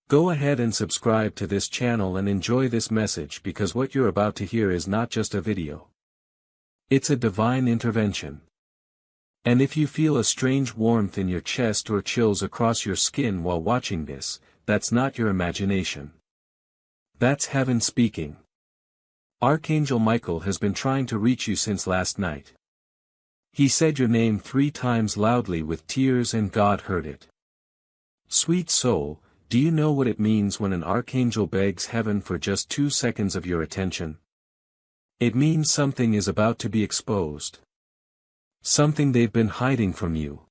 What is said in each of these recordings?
Go ahead and subscribe to this channel and enjoy this message because what you're about to hear is not just a video. It's a divine intervention. And if you feel a strange warmth in your chest or chills across your skin while watching this, that's not your imagination. That's heaven speaking. Archangel Michael has been trying to reach you since last night. He said your name 3 times loudly with tears and God heard it. Sweet soul, do you know what it means when an archangel begs heaven for just 2 seconds of your attention? It means something is about to be exposed. Something they've been hiding from you.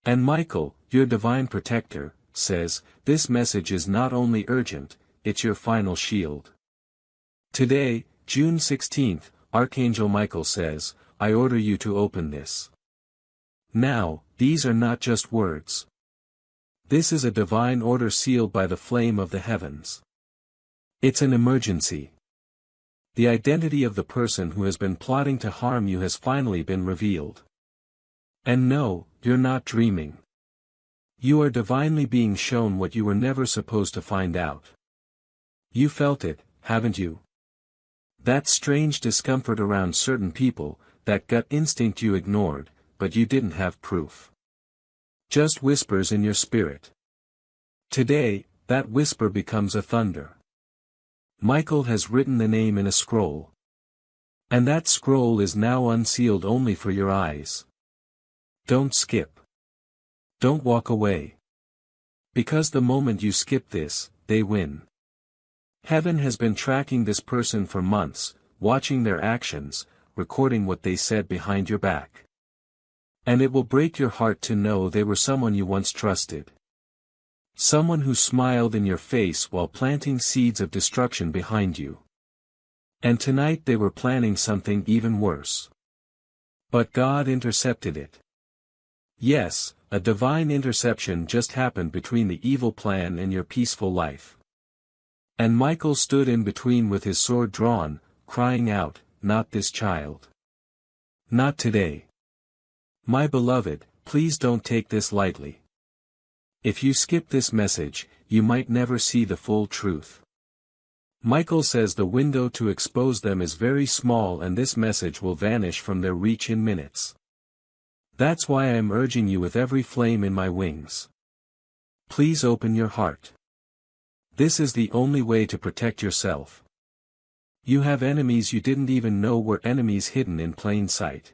And Michael, your divine protector, says, this message is not only urgent, it's your final shield. Today, June 16th, Archangel Michael says, I order you to open this. Now, these are not just words. This is a divine order sealed by the flame of the heavens. It's an emergency. The identity of the person who has been plotting to harm you has finally been revealed. And no, you're not dreaming. You are divinely being shown what you were never supposed to find out. You felt it, haven't you? That strange discomfort around certain people, that gut instinct you ignored, but you didn't have proof. Just whispers in your spirit. Today, that whisper becomes a thunder. Michael has written the name in a scroll. And that scroll is now unsealed only for your eyes. Don't skip. Don't walk away. Because the moment you skip this, they win. Heaven has been tracking this person for months, watching their actions, recording what they said behind your back. And it will break your heart to know they were someone you once trusted. Someone who smiled in your face while planting seeds of destruction behind you. And tonight they were planning something even worse. But God intercepted it. Yes, a divine interception just happened between the evil plan and your peaceful life. And Michael stood in between with his sword drawn, crying out, not this child. Not today. My beloved, please don't take this lightly. If you skip this message, you might never see the full truth. Michael says the window to expose them is very small and this message will vanish from their reach in minutes. That's why I am urging you with every flame in my wings. Please open your heart. This is the only way to protect yourself. You have enemies you didn't even know were enemies hidden in plain sight.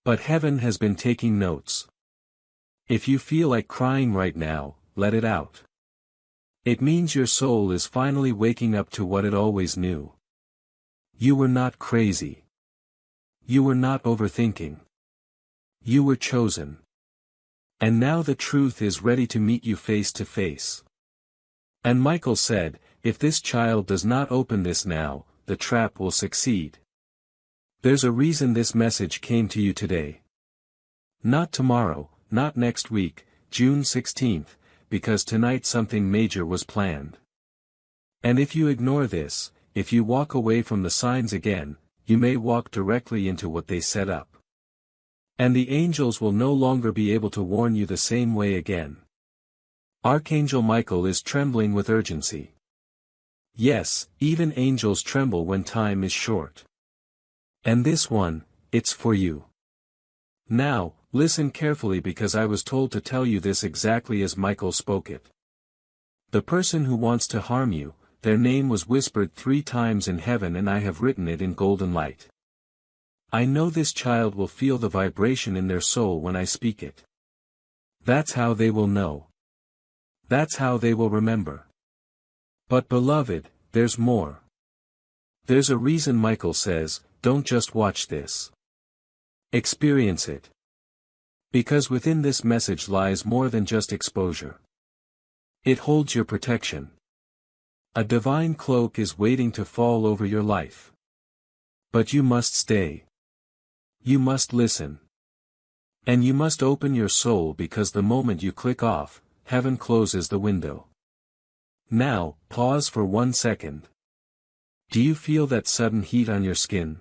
But heaven has been taking notes. If you feel like crying right now, let it out. It means your soul is finally waking up to what it always knew. You were not crazy. You were not overthinking. You were chosen. And now the truth is ready to meet you face to face. And Michael said, if this child does not open this now, the trap will succeed. There's a reason this message came to you today. Not tomorrow, not next week, June 16th, because tonight something major was planned. And if you ignore this, if you walk away from the signs again, you may walk directly into what they set up. And the angels will no longer be able to warn you the same way again. Archangel Michael is trembling with urgency. Yes, even angels tremble when time is short. And this one, it's for you. Now, listen carefully because I was told to tell you this exactly as Michael spoke it. The person who wants to harm you, their name was whispered 3 times in heaven and I have written it in golden light. I know this child will feel the vibration in their soul when I speak it. That's how they will know. That's how they will remember. But beloved, there's more. There's a reason Michael says, don't just watch this. Experience it. Because within this message lies more than just exposure. It holds your protection. A divine cloak is waiting to fall over your life. But you must stay. You must listen. And you must open your soul because the moment you click off, heaven closes the window. Now, pause for 1 second. Do you feel that sudden heat on your skin?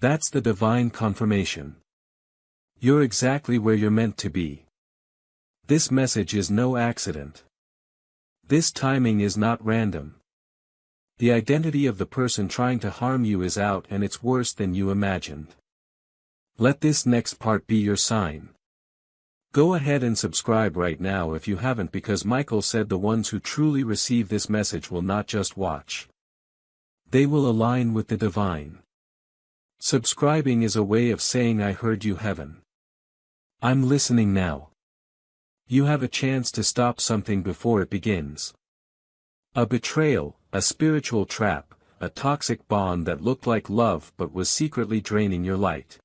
That's the divine confirmation. You're exactly where you're meant to be. This message is no accident. This timing is not random. The identity of the person trying to harm you is out and it's worse than you imagined. Let this next part be your sign. Go ahead and subscribe right now if you haven't, because Michael said the ones who truly receive this message will not just watch. They will align with the divine. Subscribing is a way of saying I heard you, heaven. I'm listening now. You have a chance to stop something before it begins. A betrayal, a spiritual trap, a toxic bond that looked like love but was secretly draining your light.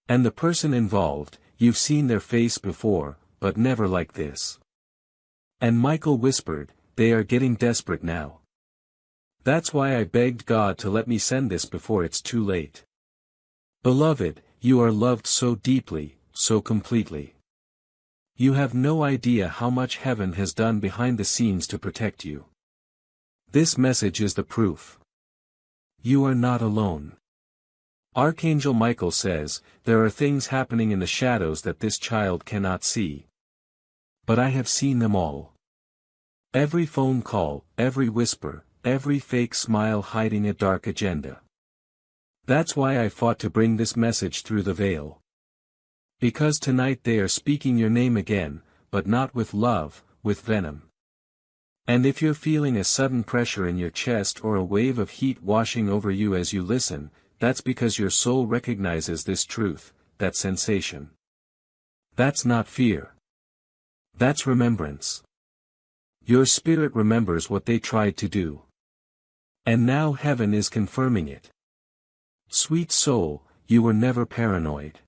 And the person involved, you've seen their face before, but never like this. And Michael whispered, they are getting desperate now. That's why I begged God to let me send this before it's too late. Beloved, you are loved so deeply, so completely. You have no idea how much heaven has done behind the scenes to protect you. This message is the proof. You are not alone. Archangel Michael says, there are things happening in the shadows that this child cannot see. But I have seen them all. Every phone call, every whisper, every fake smile hiding a dark agenda. That's why I fought to bring this message through the veil. Because tonight they are speaking your name again, but not with love, with venom. And if you're feeling a sudden pressure in your chest or a wave of heat washing over you as you listen, that's because your soul recognizes this truth, that sensation. That's not fear. That's remembrance. Your spirit remembers what they tried to do. And now heaven is confirming it. Sweet soul, you were never paranoid.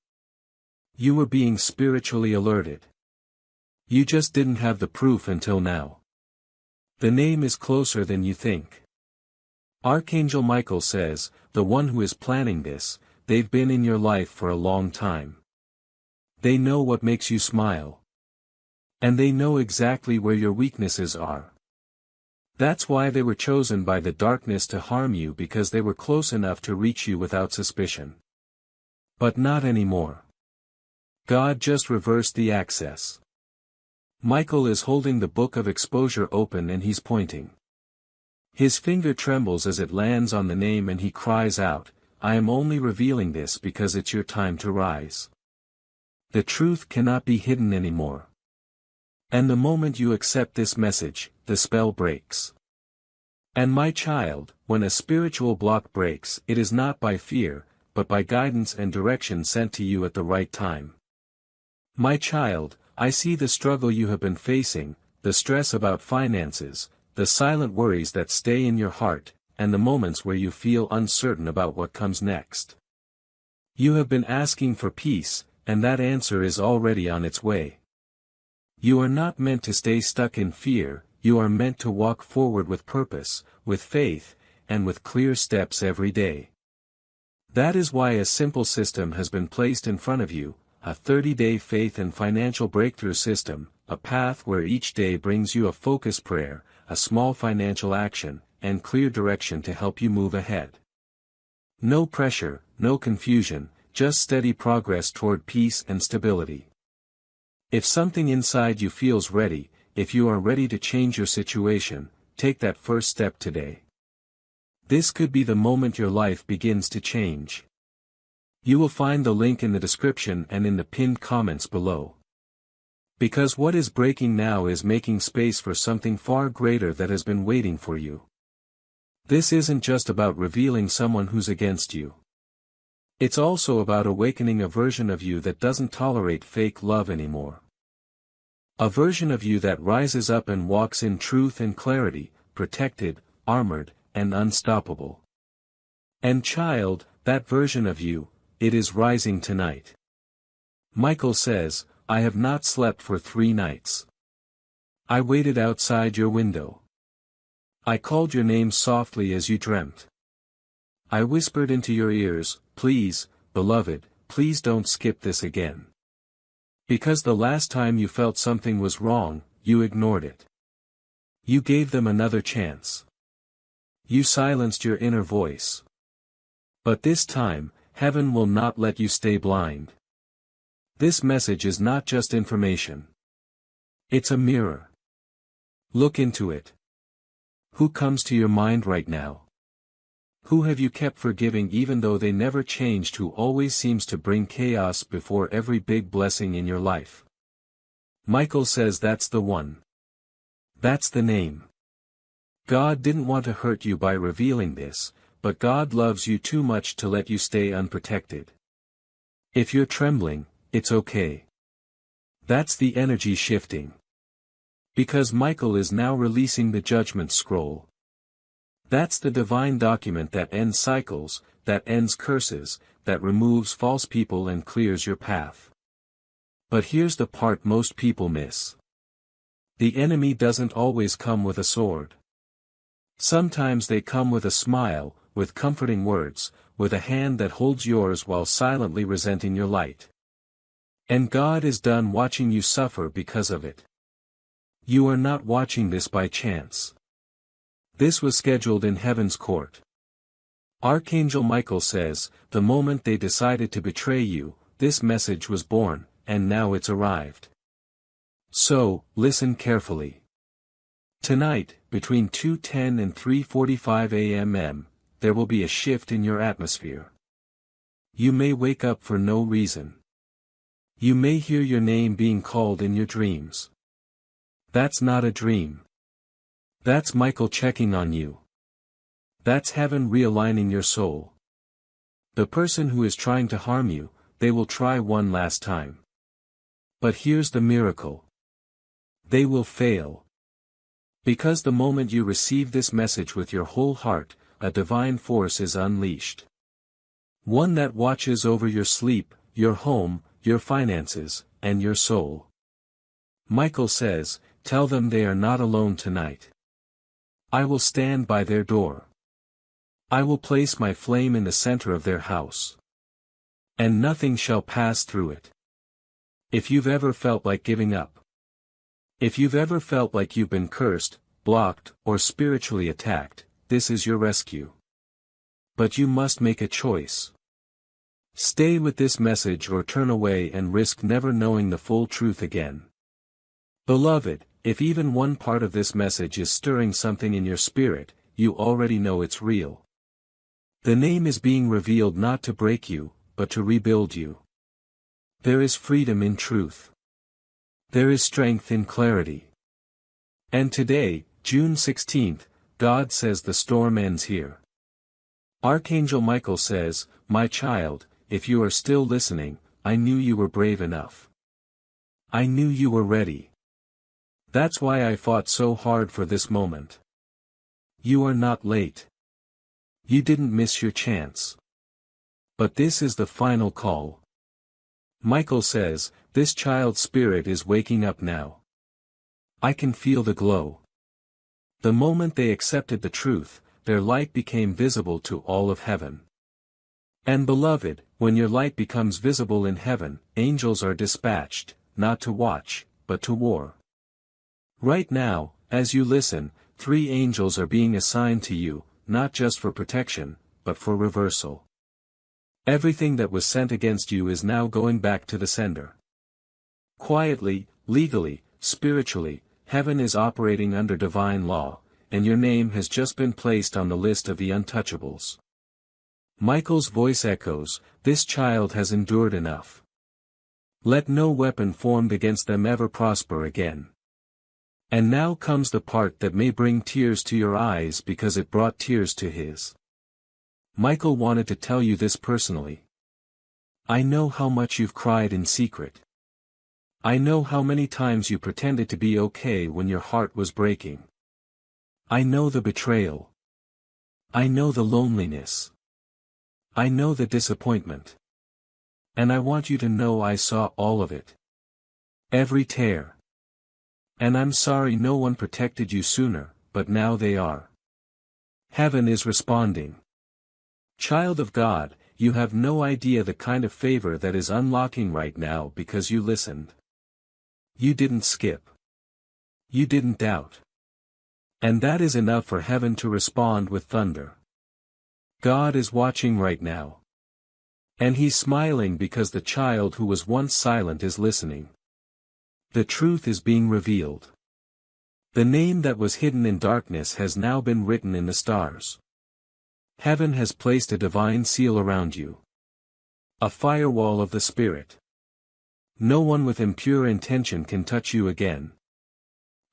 You were being spiritually alerted. You just didn't have the proof until now. The name is closer than you think. Archangel Michael says, the one who is planning this, they've been in your life for a long time. They know what makes you smile. And they know exactly where your weaknesses are. That's why they were chosen by the darkness to harm you, because they were close enough to reach you without suspicion. But not anymore. God just reversed the access. Michael is holding the book of exposure open and he's pointing. His finger trembles as it lands on the name and he cries out, I am only revealing this because it's your time to rise. The truth cannot be hidden anymore. And the moment you accept this message, the spell breaks. And my child, when a spiritual block breaks, it is not by fear, but by guidance and direction sent to you at the right time. My child, I see the struggle you have been facing, the stress about finances, the silent worries that stay in your heart, and the moments where you feel uncertain about what comes next. You have been asking for peace, and that answer is already on its way. You are not meant to stay stuck in fear, you are meant to walk forward with purpose, with faith, and with clear steps every day. That is why a simple system has been placed in front of you, a 30-day faith and financial breakthrough system, a path where each day brings you a focused prayer, a small financial action, and clear direction to help you move ahead. No pressure, no confusion, just steady progress toward peace and stability. If something inside you feels ready, if you are ready to change your situation, take that first step today. This could be the moment your life begins to change. You will find the link in the description and in the pinned comments below. Because what is breaking now is making space for something far greater that has been waiting for you. This isn't just about revealing someone who's against you. It's also about awakening a version of you that doesn't tolerate fake love anymore. A version of you that rises up and walks in truth and clarity, protected, armored, and unstoppable. And child, that version of you, it is rising tonight. Michael says, I have not slept for 3 nights. I waited outside your window. I called your name softly as you dreamt. I whispered into your ears, please, beloved, please don't skip this again. Because the last time you felt something was wrong, you ignored it. You gave them another chance. You silenced your inner voice. But this time, heaven will not let you stay blind. This message is not just information. It's a mirror. Look into it. Who comes to your mind right now? Who have you kept forgiving even though they never changed? Who always seems to bring chaos before every big blessing in your life? Michael says that's the one. That's the name. God didn't want to hurt you by revealing this, but God loves you too much to let you stay unprotected. If you're trembling, it's okay. That's the energy shifting. Because Michael is now releasing the judgment scroll. That's the divine document that ends cycles, that ends curses, that removes false people and clears your path. But here's the part most people miss. The enemy doesn't always come with a sword. Sometimes they come with a smile, with comforting words, with a hand that holds yours while silently resenting your light. And God is done watching you suffer because of it. You are not watching this by chance. This was scheduled in heaven's court. Archangel Michael says, the moment they decided to betray you, this message was born, and now it's arrived. So, listen carefully. Tonight, between 2:10 and 3:45 a.m., there will be a shift in your atmosphere. You may wake up for no reason. You may hear your name being called in your dreams. That's not a dream. That's Michael checking on you. That's heaven realigning your soul. The person who is trying to harm you, they will try one last time. But here's the miracle. They will fail. Because the moment you receive this message with your whole heart, a divine force is unleashed. One that watches over your sleep, your home, your finances, and your soul. Michael says, tell them they are not alone tonight. I will stand by their door. I will place my flame in the center of their house. And nothing shall pass through it. If you've ever felt like giving up. If you've ever felt like you've been cursed, blocked, or spiritually attacked, this is your rescue. But you must make a choice. Stay with this message or turn away and risk never knowing the full truth again. Beloved, if even one part of this message is stirring something in your spirit, you already know it's real. The name is being revealed not to break you, but to rebuild you. There is freedom in truth. There is strength in clarity. And today, June 16th, God says the storm ends here. Archangel Michael says, my child, if you are still listening, I knew you were brave enough. I knew you were ready. That's why I fought so hard for this moment. You are not late. You didn't miss your chance. But this is the final call. Michael says, this child's spirit is waking up now. I can feel the glow. The moment they accepted the truth, their light became visible to all of heaven. And beloved, when your light becomes visible in heaven, angels are dispatched, not to watch, but to war. Right now, as you listen, 3 angels are being assigned to you, not just for protection, but for reversal. Everything that was sent against you is now going back to the sender. Quietly, legally, spiritually, heaven is operating under divine law, and your name has just been placed on the list of the untouchables. Michael's voice echoes, this child has endured enough. Let no weapon formed against them ever prosper again. And now comes the part that may bring tears to your eyes because it brought tears to his. Michael wanted to tell you this personally. I know how much you've cried in secret. I know how many times you pretended to be okay when your heart was breaking. I know the betrayal. I know the loneliness. I know the disappointment. And I want you to know I saw all of it. Every tear. And I'm sorry no one protected you sooner, but now they are. Heaven is responding. Child of God, you have no idea the kind of favor that is unlocking right now because you listened. You didn't skip. You didn't doubt. And that is enough for heaven to respond with thunder. God is watching right now. And he's smiling because the child who was once silent is listening. The truth is being revealed. The name that was hidden in darkness has now been written in the stars. Heaven has placed a divine seal around you. A firewall of the Spirit. No one with impure intention can touch you again.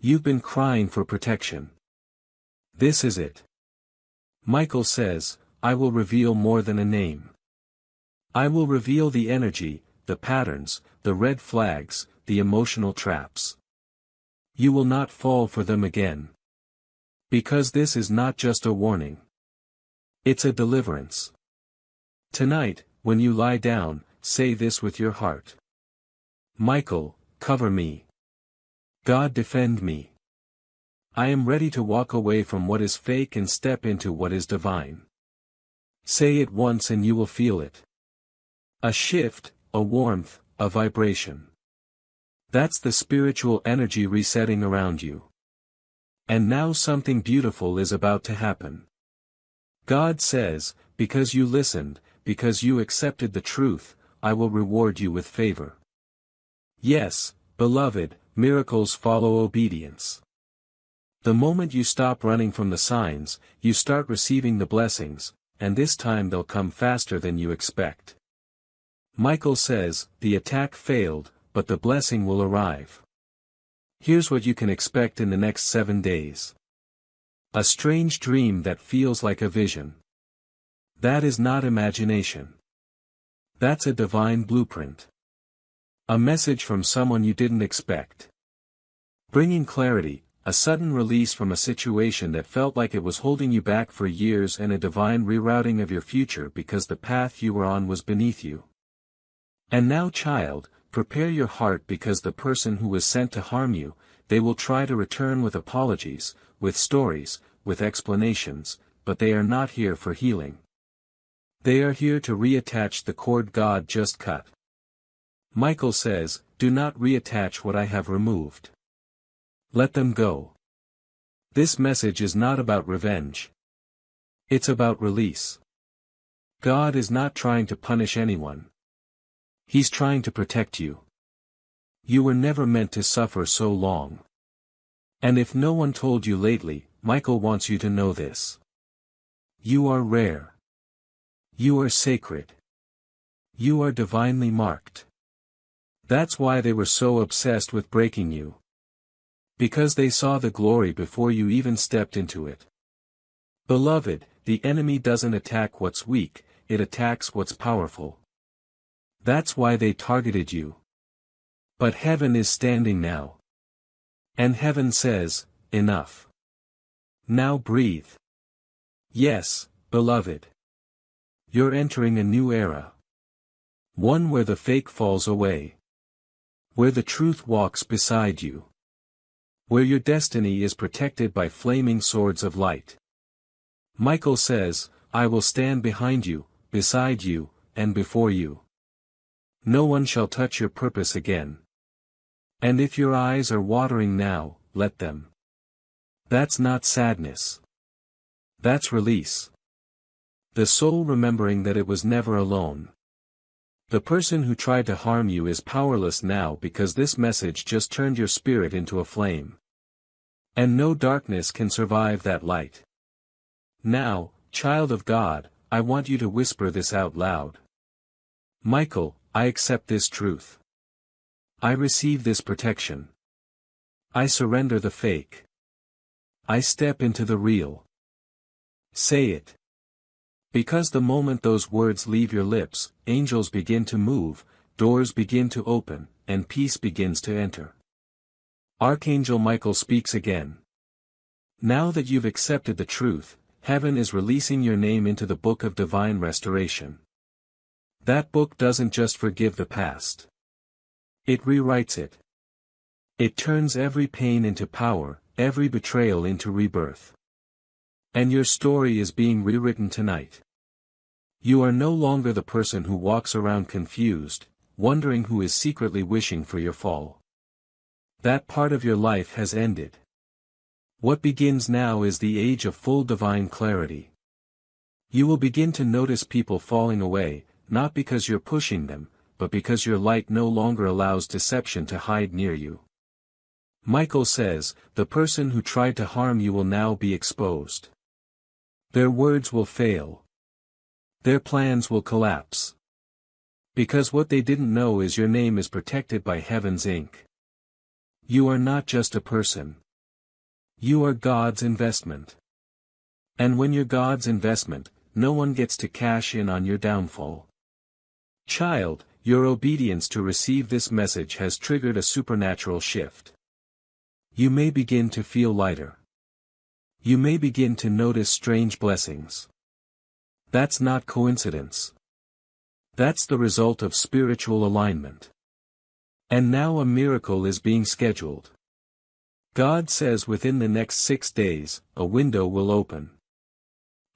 You've been crying for protection. This is it. Michael says, I will reveal more than a name. I will reveal the energy, the patterns, the red flags, the emotional traps. You will not fall for them again. Because this is not just a warning. It's a deliverance. Tonight, when you lie down, say this with your heart. Michael, cover me. God, defend me. I am ready to walk away from what is fake and step into what is divine. Say it once and you will feel it. A shift, a warmth, a vibration. That's the spiritual energy resetting around you. And now something beautiful is about to happen. God says, because you listened, because you accepted the truth, I will reward you with favor. Yes, beloved, miracles follow obedience. The moment you stop running from the signs, you start receiving the blessings, and this time they'll come faster than you expect. Michael says, the attack failed, but the blessing will arrive. Here's what you can expect in the next 7 days. A strange dream that feels like a vision. That is not imagination. That's a divine blueprint. A message from someone you didn't expect. Bringing clarity, a sudden release from a situation that felt like it was holding you back for years, and a divine rerouting of your future because the path you were on was beneath you. And now, child, prepare your heart, because the person who was sent to harm you, they will try to return with apologies, with stories, with explanations, but they are not here for healing. They are here to reattach the cord God just cut. Michael says, do not reattach what I have removed. Let them go. This message is not about revenge. It's about release. God is not trying to punish anyone. He's trying to protect you. You were never meant to suffer so long. And if no one told you lately, Michael wants you to know this. You are rare. You are sacred. You are divinely marked. That's why they were so obsessed with breaking you. Because they saw the glory before you even stepped into it. Beloved, the enemy doesn't attack what's weak, it attacks what's powerful. That's why they targeted you. But heaven is standing now. And heaven says, enough. Now breathe. Yes, beloved. You're entering a new era. One where the fake falls away. Where the truth walks beside you. Where your destiny is protected by flaming swords of light. Michael says, I will stand behind you, beside you, and before you. No one shall touch your purpose again. And if your eyes are watering now, let them. That's not sadness. That's release. The soul remembering that it was never alone. The person who tried to harm you is powerless now, because this message just turned your spirit into a flame. And no darkness can survive that light. Now, child of God, I want you to whisper this out loud. Michael, I accept this truth. I receive this protection. I surrender the fake. I step into the real. Say it. Because the moment those words leave your lips, angels begin to move, doors begin to open, and peace begins to enter. Archangel Michael speaks again. Now that you've accepted the truth, heaven is releasing your name into the book of divine restoration. That book doesn't just forgive the past. It rewrites it. It turns every pain into power, every betrayal into rebirth. And your story is being rewritten tonight. You are no longer the person who walks around confused, wondering who is secretly wishing for your fall. That part of your life has ended. What begins now is the age of full divine clarity. You will begin to notice people falling away, not because you're pushing them, but because your light no longer allows deception to hide near you. Michael says, the person who tried to harm you will now be exposed. Their words will fail. Their plans will collapse. Because what they didn't know is your name is protected by Heaven's ink. You are not just a person. You are God's investment. And when you're God's investment, no one gets to cash in on your downfall. Child, your obedience to receive this message has triggered a supernatural shift. You may begin to feel lighter. You may begin to notice strange blessings. That's not coincidence. That's the result of spiritual alignment. And now a miracle is being scheduled. God says within the next 6 days, a window will open.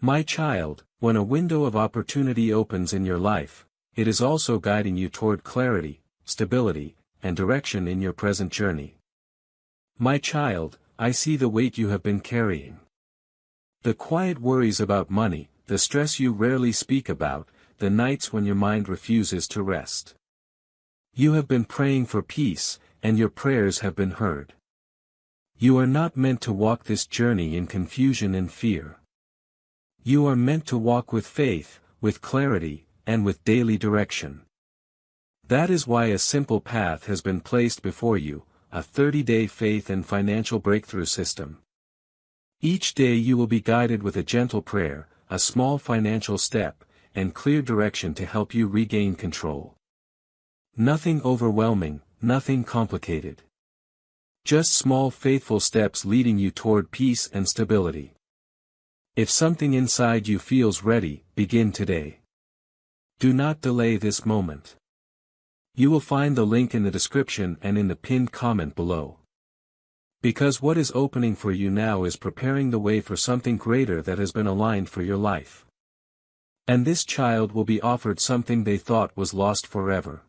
My child, when a window of opportunity opens in your life, it is also guiding you toward clarity, stability, and direction in your present journey. My child, I see the weight you have been carrying. The quiet worries about money, the stress you rarely speak about, the nights when your mind refuses to rest. You have been praying for peace, and your prayers have been heard. You are not meant to walk this journey in confusion and fear. You are meant to walk with faith, with clarity, and with daily direction. That is why a simple path has been placed before you, a 30-day faith and financial breakthrough system. Each day you will be guided with a gentle prayer, a small financial step, and clear direction to help you regain control. Nothing overwhelming, nothing complicated. Just small faithful steps leading you toward peace and stability. If something inside you feels ready, begin today. Do not delay this moment. You will find the link in the description and in the pinned comment below. Because what is opening for you now is preparing the way for something greater that has been aligned for your life. And this child will be offered something they thought was lost forever.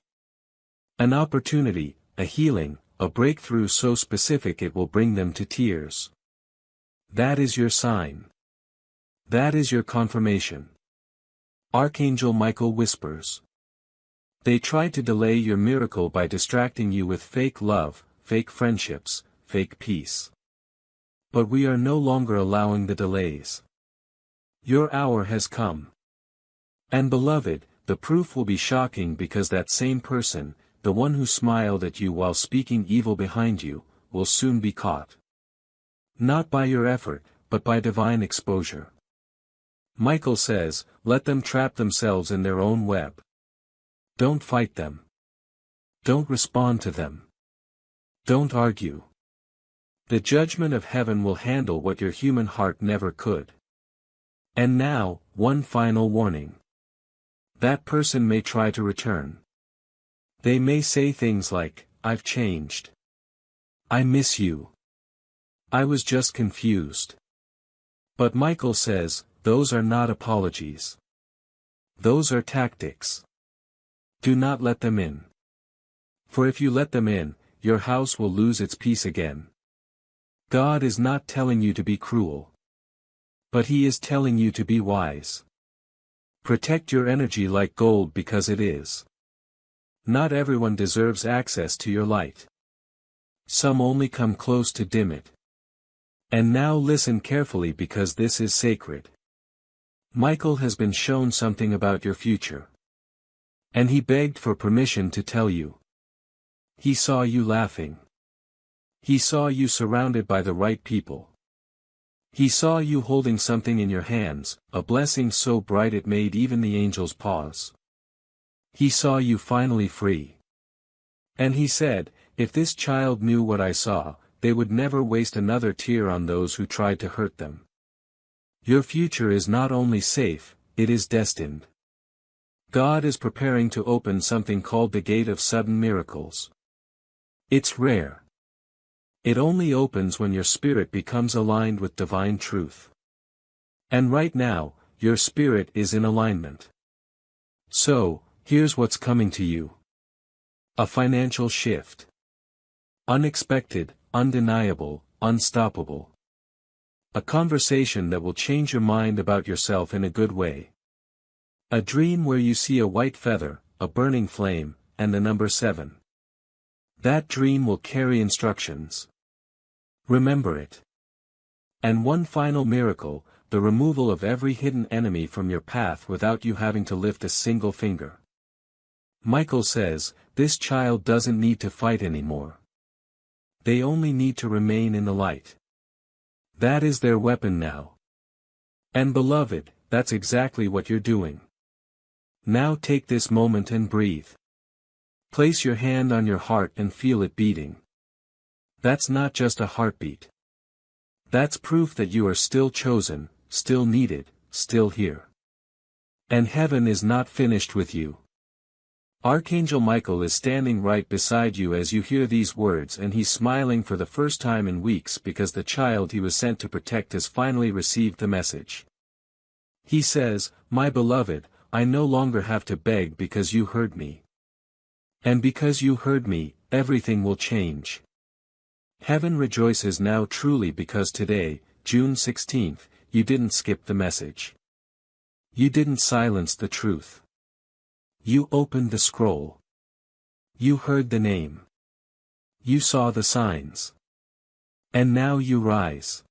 An opportunity, a healing, a breakthrough so specific it will bring them to tears. That is your sign. That is your confirmation. Archangel Michael whispers. They tried to delay your miracle by distracting you with fake love, fake friendships, fake peace. But we are no longer allowing the delays. Your hour has come. And beloved, the proof will be shocking because that same person, the one who smiled at you while speaking evil behind you, will soon be caught. Not by your effort, but by divine exposure. Michael says, let them trap themselves in their own web. Don't fight them. Don't respond to them. Don't argue. The judgment of heaven will handle what your human heart never could. And now, one final warning. That person may try to return. They may say things like, I've changed. I miss you. I was just confused. But Michael says, those are not apologies. Those are tactics. Do not let them in. For if you let them in, your house will lose its peace again. God is not telling you to be cruel. But He is telling you to be wise. Protect your energy like gold because it is. Not everyone deserves access to your light. Some only come close to dim it. And now listen carefully because this is sacred. Michael has been shown something about your future. And he begged for permission to tell you. He saw you laughing. He saw you surrounded by the right people. He saw you holding something in your hands, a blessing so bright it made even the angels pause. He saw you finally free. And he said, if this child knew what I saw, they would never waste another tear on those who tried to hurt them. Your future is not only safe, it is destined. God is preparing to open something called the gate of sudden miracles. It's rare. It only opens when your spirit becomes aligned with divine truth. And right now, your spirit is in alignment. So, here's what's coming to you. A financial shift. Unexpected, undeniable, unstoppable. A conversation that will change your mind about yourself in a good way. A dream where you see a white feather, a burning flame, and the number 7. That dream will carry instructions. Remember it. And one final miracle, the removal of every hidden enemy from your path without you having to lift a single finger. Michael says, this child doesn't need to fight anymore. They only need to remain in the light. That is their weapon now. And beloved, that's exactly what you're doing. Now take this moment and breathe. Place your hand on your heart and feel it beating. That's not just a heartbeat. That's proof that you are still chosen, still needed, still here. And heaven is not finished with you. Archangel Michael is standing right beside you as you hear these words, and he's smiling for the first time in weeks because the child he was sent to protect has finally received the message. He says, "My beloved, I no longer have to beg because you heard me. And because you heard me, everything will change. Heaven rejoices now truly because today, June 16th, you didn't skip the message. You didn't silence the truth. You opened the scroll. You heard the name. You saw the signs. And now you rise.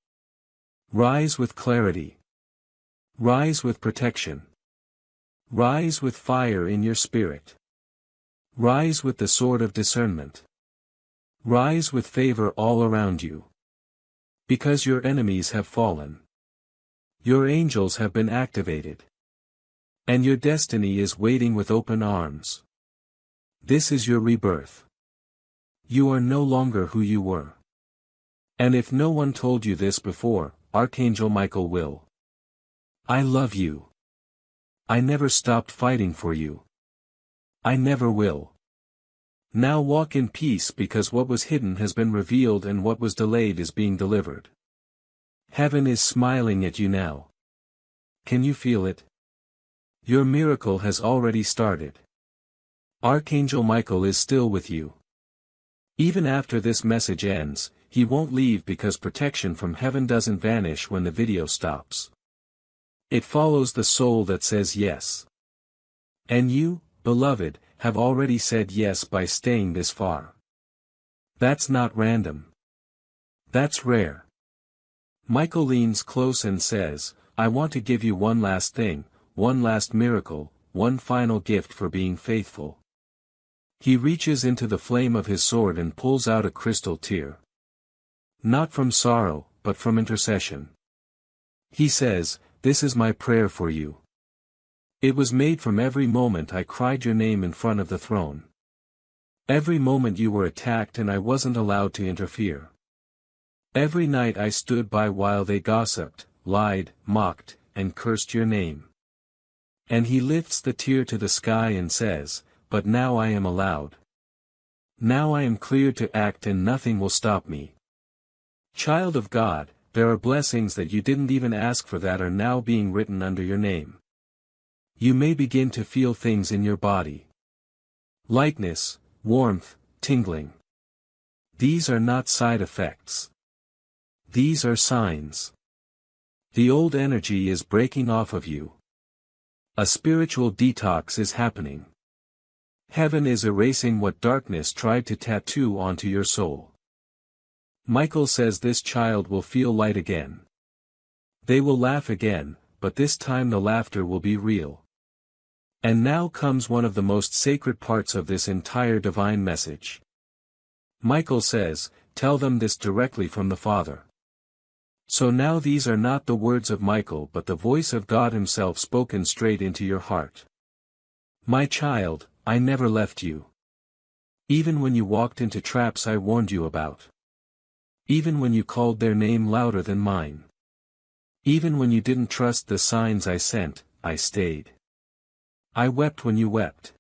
Rise with clarity. Rise with protection. Rise with fire in your spirit. Rise with the sword of discernment. Rise with favor all around you. Because your enemies have fallen. Your angels have been activated. And your destiny is waiting with open arms. This is your rebirth. You are no longer who you were. And if no one told you this before, Archangel Michael will. I love you. I never stopped fighting for you. I never will. Now walk in peace because what was hidden has been revealed and what was delayed is being delivered. Heaven is smiling at you now. Can you feel it? Your miracle has already started. Archangel Michael is still with you. Even after this message ends, he won't leave because protection from heaven doesn't vanish when the video stops. It follows the soul that says yes. And you, beloved, have already said yes by staying this far. That's not random. That's rare. Michael leans close and says, I want to give you one last thing, one last miracle, one final gift for being faithful. He reaches into the flame of his sword and pulls out a crystal tear. Not from sorrow, but from intercession. He says, this is my prayer for you. It was made from every moment I cried your name in front of the throne. Every moment you were attacked and I wasn't allowed to interfere. Every night I stood by while they gossiped, lied, mocked, and cursed your name. And he lifts the tear to the sky and says, but now I am allowed. Now I am clear to act and nothing will stop me. Child of God, there are blessings that you didn't even ask for that are now being written under your name. You may begin to feel things in your body. Lightness, warmth, tingling. These are not side effects. These are signs. The old energy is breaking off of you. A spiritual detox is happening. Heaven is erasing what darkness tried to tattoo onto your soul. Michael says this child will feel light again. They will laugh again, but this time the laughter will be real. And now comes one of the most sacred parts of this entire divine message. Michael says, tell them this directly from the Father. So now these are not the words of Michael but the voice of God Himself spoken straight into your heart. My child, I never left you. Even when you walked into traps I warned you about. Even when you called their name louder than mine. Even when you didn't trust the signs I sent, I stayed. I wept when you wept.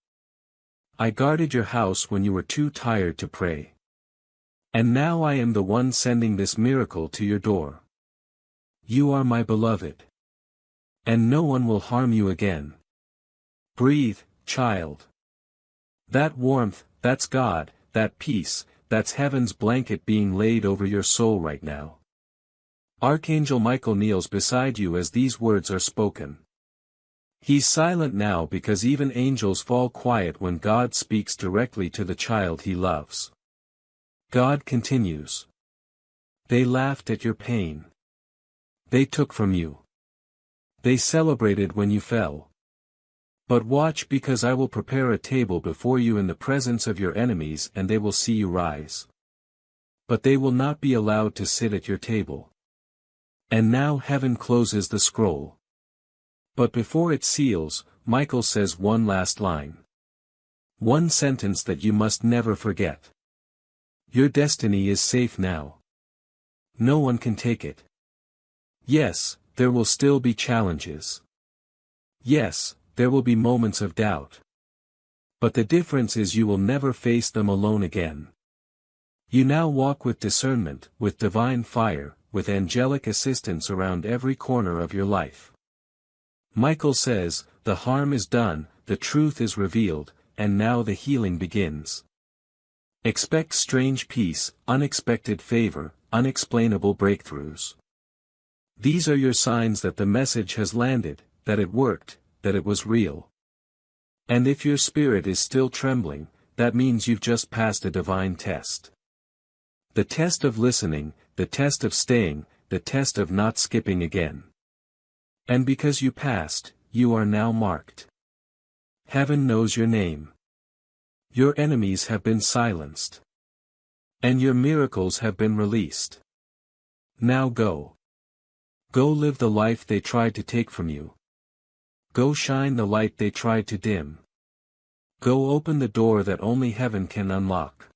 I guarded your house when you were too tired to pray. And now I am the one sending this miracle to your door. You are my beloved. And no one will harm you again. Breathe, child. That warmth, that's God, that peace, that's heaven's blanket being laid over your soul right now. Archangel Michael kneels beside you as these words are spoken. He's silent now because even angels fall quiet when God speaks directly to the child he loves. God continues. They laughed at your pain. They took from you. They celebrated when you fell. But watch, because I will prepare a table before you in the presence of your enemies, and they will see you rise. But they will not be allowed to sit at your table. And now heaven closes the scroll. But before it seals, Michael says one last line. One sentence that you must never forget. Your destiny is safe now. No one can take it. Yes, there will still be challenges. Yes, there will be moments of doubt. But the difference is you will never face them alone again. You now walk with discernment, with divine fire, with angelic assistance around every corner of your life. Michael says, the harm is done, the truth is revealed, and now the healing begins. Expect strange peace, unexpected favor, unexplainable breakthroughs. These are your signs that the message has landed, that it worked, that it was real. And if your spirit is still trembling, that means you've just passed a divine test. The test of listening, the test of staying, the test of not skipping again. And because you passed, you are now marked. Heaven knows your name. Your enemies have been silenced. And your miracles have been released. Now go. Go live the life they tried to take from you. Go shine the light they tried to dim. Go open the door that only heaven can unlock.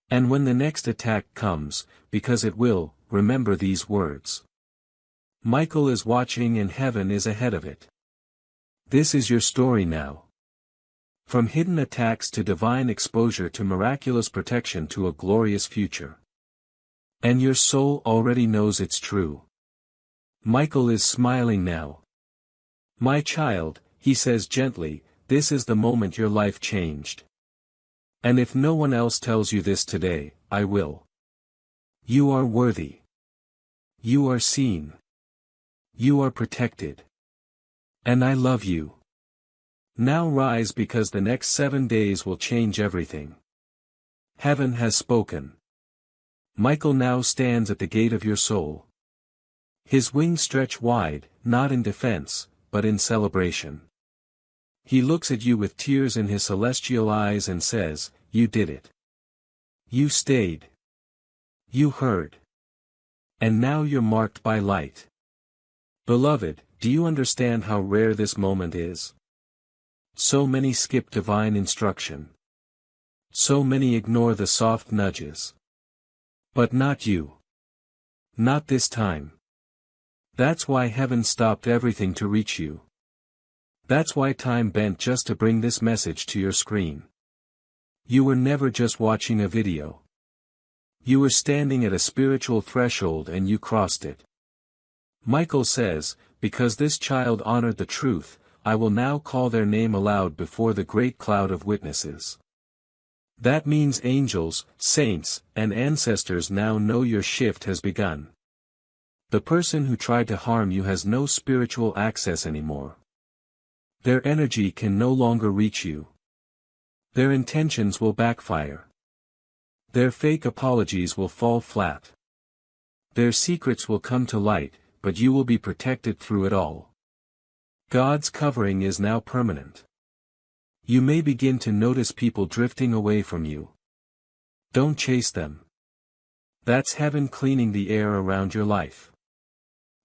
And when the next attack comes, because it will, remember these words. Michael is watching and heaven is ahead of it. This is your story now. From hidden attacks to divine exposure to miraculous protection to a glorious future. And your soul already knows it's true. Michael is smiling now. My child, he says gently, this is the moment your life changed. And if no one else tells you this today, I will. You are worthy. You are seen. You are protected. And I love you. Now rise, because the next 7 days will change everything. Heaven has spoken. Michael now stands at the gate of your soul. His wings stretch wide, not in defense, but in celebration. He looks at you with tears in his celestial eyes and says, you did it. You stayed. You heard. And now you're marked by light. Beloved, do you understand how rare this moment is? So many skip divine instruction. So many ignore the soft nudges. But not you. Not this time. That's why heaven stopped everything to reach you. That's why time bent just to bring this message to your screen. You were never just watching a video. You were standing at a spiritual threshold and you crossed it. Michael says, because this child honored the truth, I will now call their name aloud before the great cloud of witnesses. That means angels, saints, and ancestors now know your shift has begun. The person who tried to harm you has no spiritual access anymore. Their energy can no longer reach you. Their intentions will backfire. Their fake apologies will fall flat. Their secrets will come to light, but you will be protected through it all. God's covering is now permanent. You may begin to notice people drifting away from you. Don't chase them. That's heaven cleaning the air around your life.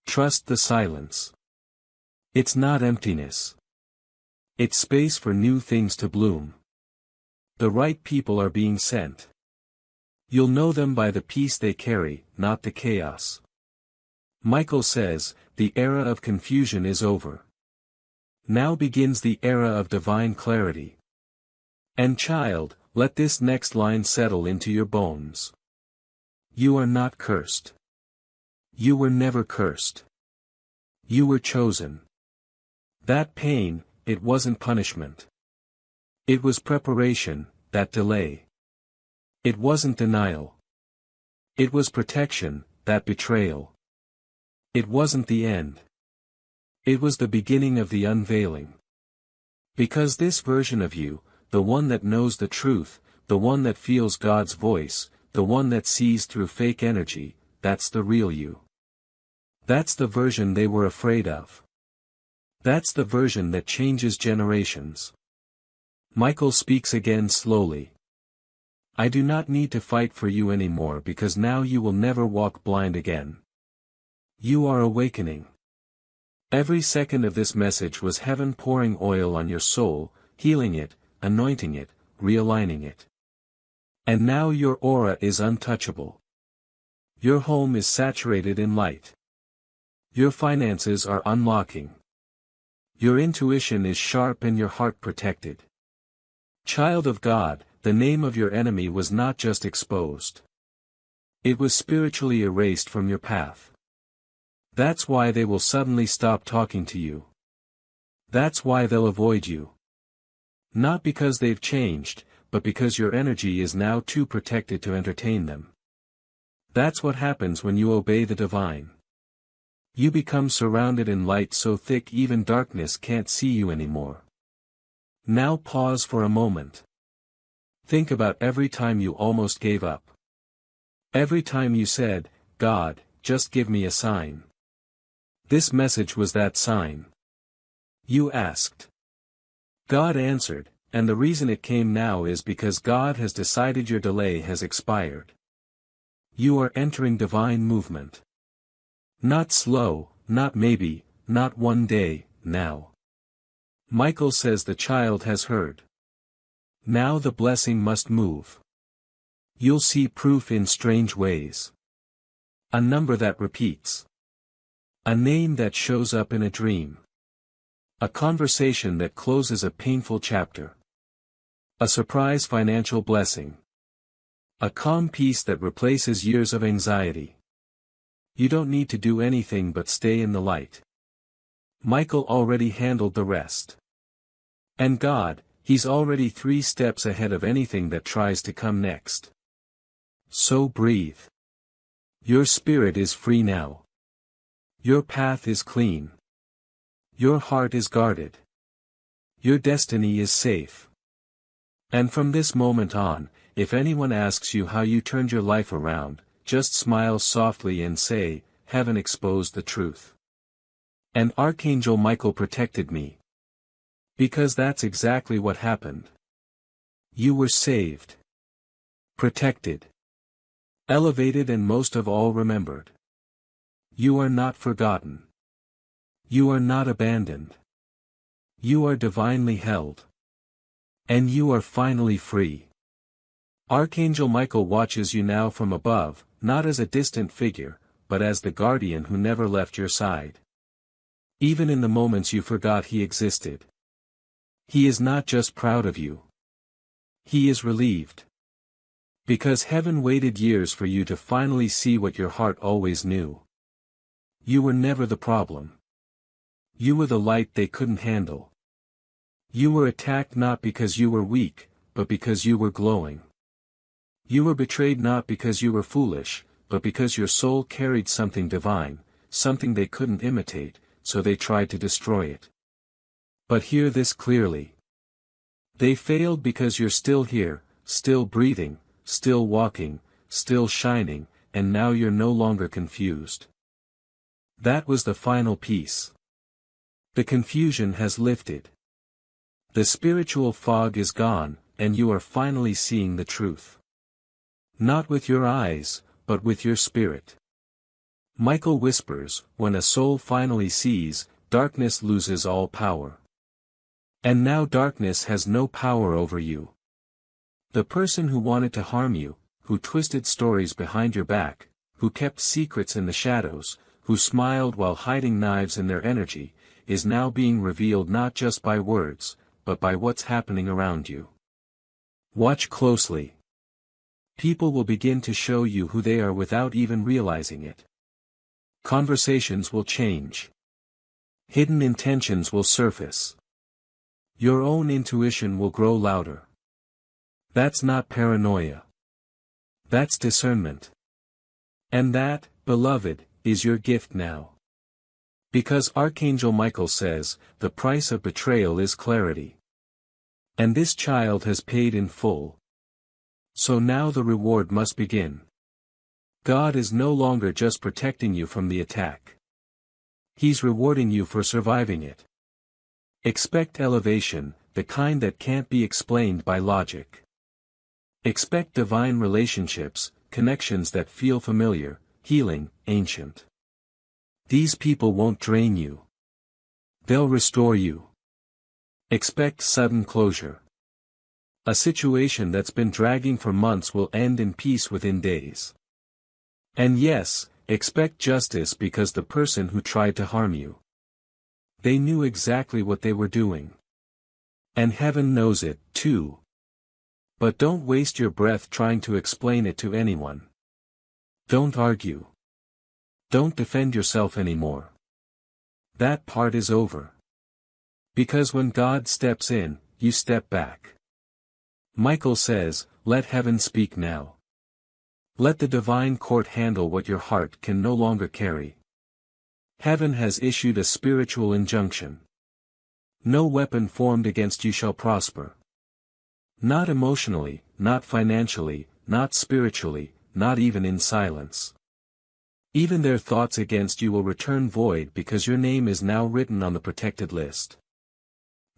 Trust the silence. It's not emptiness. It's space for new things to bloom. The right people are being sent. You'll know them by the peace they carry, not the chaos. Michael says, the era of confusion is over. Now begins the era of divine clarity. And child, let this next line settle into your bones. You are not cursed. You were never cursed. You were chosen. That pain, it wasn't punishment. It was preparation, that delay. It wasn't denial. It was protection, that betrayal. It wasn't the end. It was the beginning of the unveiling. Because this version of you, the one that knows the truth, the one that feels God's voice, the one that sees through fake energy, that's the real you. That's the version they were afraid of. That's the version that changes generations. Michael speaks again slowly. I do not need to fight for you anymore because now you will never walk blind again. You are awakening. Every second of this message was heaven pouring oil on your soul, healing it, anointing it, realigning it. And now your aura is untouchable. Your home is saturated in light. Your finances are unlocking. Your intuition is sharp and your heart protected. Child of God, the name of your enemy was not just exposed. It was spiritually erased from your path. That's why they will suddenly stop talking to you. That's why they'll avoid you. Not because they've changed, but because your energy is now too protected to entertain them. That's what happens when you obey the divine. You become surrounded in light so thick even darkness can't see you anymore. Now pause for a moment. Think about every time you almost gave up. Every time you said, God, just give me a sign. This message was that sign. You asked. God answered, and the reason it came now is because God has decided your delay has expired. You are entering divine movement. Not slow, not maybe, not one day, now. Michael says the child has heard. Now the blessing must move. You'll see proof in strange ways. A number that repeats. A name that shows up in a dream. A conversation that closes a painful chapter. A surprise financial blessing. A calm peace that replaces years of anxiety. You don't need to do anything but stay in the light. Michael already handled the rest. And God, He's already 3 steps ahead of anything that tries to come next. So breathe. Your spirit is free now. Your path is clean. Your heart is guarded. Your destiny is safe. And from this moment on, if anyone asks you how you turned your life around, just smile softly and say, Heaven exposed the truth. And Archangel Michael protected me. Because that's exactly what happened. You were saved. Protected. Elevated and most of all remembered. You are not forgotten. You are not abandoned. You are divinely held. And you are finally free. Archangel Michael watches you now from above, not as a distant figure, but as the guardian who never left your side. Even in the moments you forgot he existed. He is not just proud of you. He is relieved. Because heaven waited years for you to finally see what your heart always knew. You were never the problem. You were the light they couldn't handle. You were attacked not because you were weak, but because you were glowing. You were betrayed not because you were foolish, but because your soul carried something divine, something they couldn't imitate, so they tried to destroy it. But hear this clearly. They failed because you're still here, still breathing, still walking, still shining, and now you're no longer confused. That was the final piece. The confusion has lifted. The spiritual fog is gone, and you are finally seeing the truth. Not with your eyes, but with your spirit. Michael whispers, when a soul finally sees, darkness loses all power. And now darkness has no power over you. The person who wanted to harm you, who twisted stories behind your back, who kept secrets in the shadows, who smiled while hiding knives in their energy, is now being revealed not just by words, but by what's happening around you. Watch closely. People will begin to show you who they are without even realizing it. Conversations will change. Hidden intentions will surface. Your own intuition will grow louder. That's not paranoia. That's discernment. And that, beloved, is your gift now. Because Archangel Michael says, the price of betrayal is clarity. And this child has paid in full. So now the reward must begin. God is no longer just protecting you from the attack. He's rewarding you for surviving it. Expect elevation, the kind that can't be explained by logic. Expect divine relationships, connections that feel familiar, healing, ancient. These people won't drain you. They'll restore you. Expect sudden closure. A situation that's been dragging for months will end in peace within days. And yes, expect justice because the person who tried to harm you, they knew exactly what they were doing. And heaven knows it, too. But don't waste your breath trying to explain it to anyone. Don't argue. Don't defend yourself anymore. That part is over. Because when God steps in, you step back. Michael says, let heaven speak now. Let the divine court handle what your heart can no longer carry. Heaven has issued a spiritual injunction. No weapon formed against you shall prosper. Not emotionally, not financially, not spiritually, not even in silence. Even their thoughts against you will return void because your name is now written on the protected list.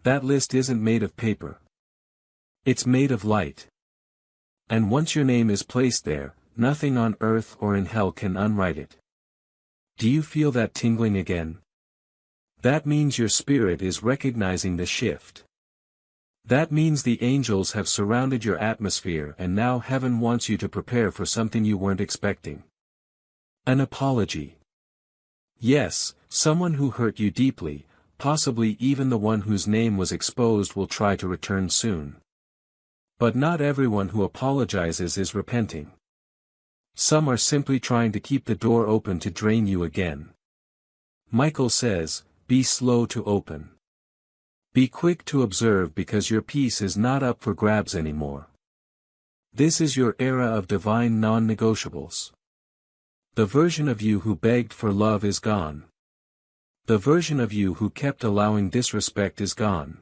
That list isn't made of paper. It's made of light. And once your name is placed there, nothing on earth or in hell can unwrite it. Do you feel that tingling again? That means your spirit is recognizing the shift. That means the angels have surrounded your atmosphere and now heaven wants you to prepare for something you weren't expecting. An apology. Yes, someone who hurt you deeply, possibly even the one whose name was exposed will try to return soon. But not everyone who apologizes is repenting. Some are simply trying to keep the door open to drain you again. Michael says, be slow to open. Be quick to observe because your peace is not up for grabs anymore. This is your era of divine non-negotiables. The version of you who begged for love is gone. The version of you who kept allowing disrespect is gone.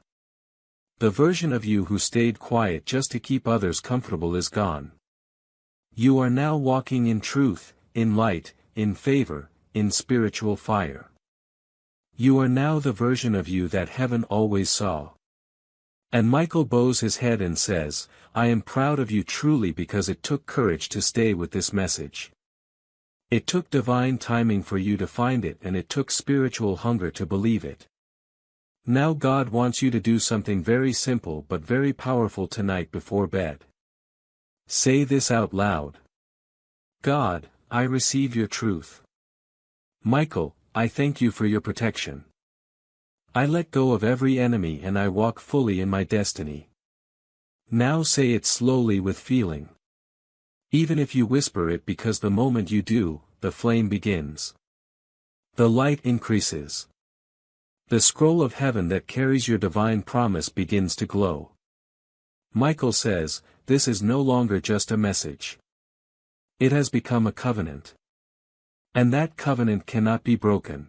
The version of you who stayed quiet just to keep others comfortable is gone. You are now walking in truth, in light, in favor, in spiritual fire. You are now the version of you that heaven always saw. And Michael bows his head and says, I am proud of you truly because it took courage to stay with this message. It took divine timing for you to find it and it took spiritual hunger to believe it. Now God wants you to do something very simple but very powerful tonight before bed. Say this out loud. God, I receive your truth. Michael, I thank you for your protection. I let go of every enemy and I walk fully in my destiny. Now say it slowly with feeling. Even if you whisper it because the moment you do, the flame begins. The light increases. The scroll of heaven that carries your divine promise begins to glow. Michael says, this is no longer just a message. It has become a covenant. And that covenant cannot be broken.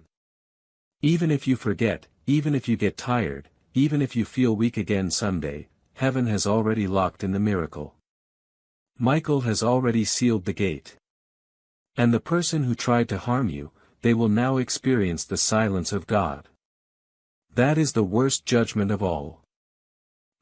Even if you forget, even if you get tired, even if you feel weak again someday, heaven has already locked in the miracle. Michael has already sealed the gate. And the person who tried to harm you, they will now experience the silence of God. That is the worst judgment of all.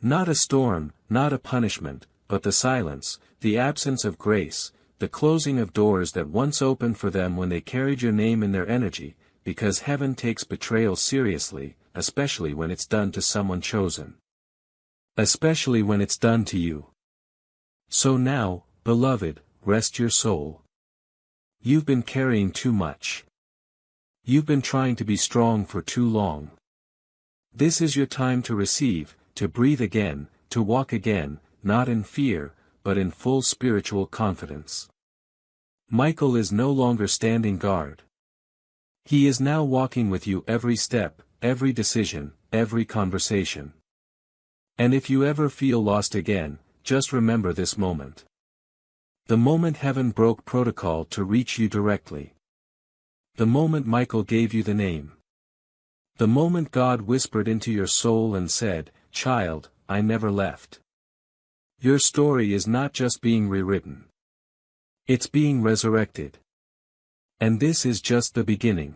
Not a storm, not a punishment, but the silence, the absence of grace, the closing of doors that once opened for them when they carried your name in their energy, because heaven takes betrayal seriously, especially when it's done to someone chosen. Especially when it's done to you. So now, beloved, rest your soul. You've been carrying too much. You've been trying to be strong for too long. This is your time to receive, to breathe again, to walk again, not in fear, but in full spiritual confidence. Michael is no longer standing guard. He is now walking with you every step, every decision, every conversation. And if you ever feel lost again, just remember this moment. The moment heaven broke protocol to reach you directly. The moment Michael gave you the name. The moment God whispered into your soul and said, "Child, I never left." Your story is not just being rewritten. It's being resurrected. And this is just the beginning.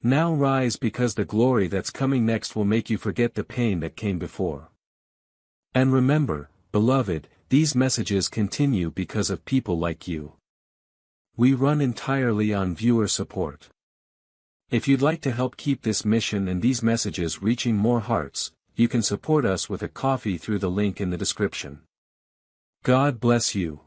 Now rise, because the glory that's coming next will make you forget the pain that came before. And remember, beloved, these messages continue because of people like you. We run entirely on viewer support. If you'd like to help keep this mission and these messages reaching more hearts, you can support us with a coffee through the link in the description. God bless you.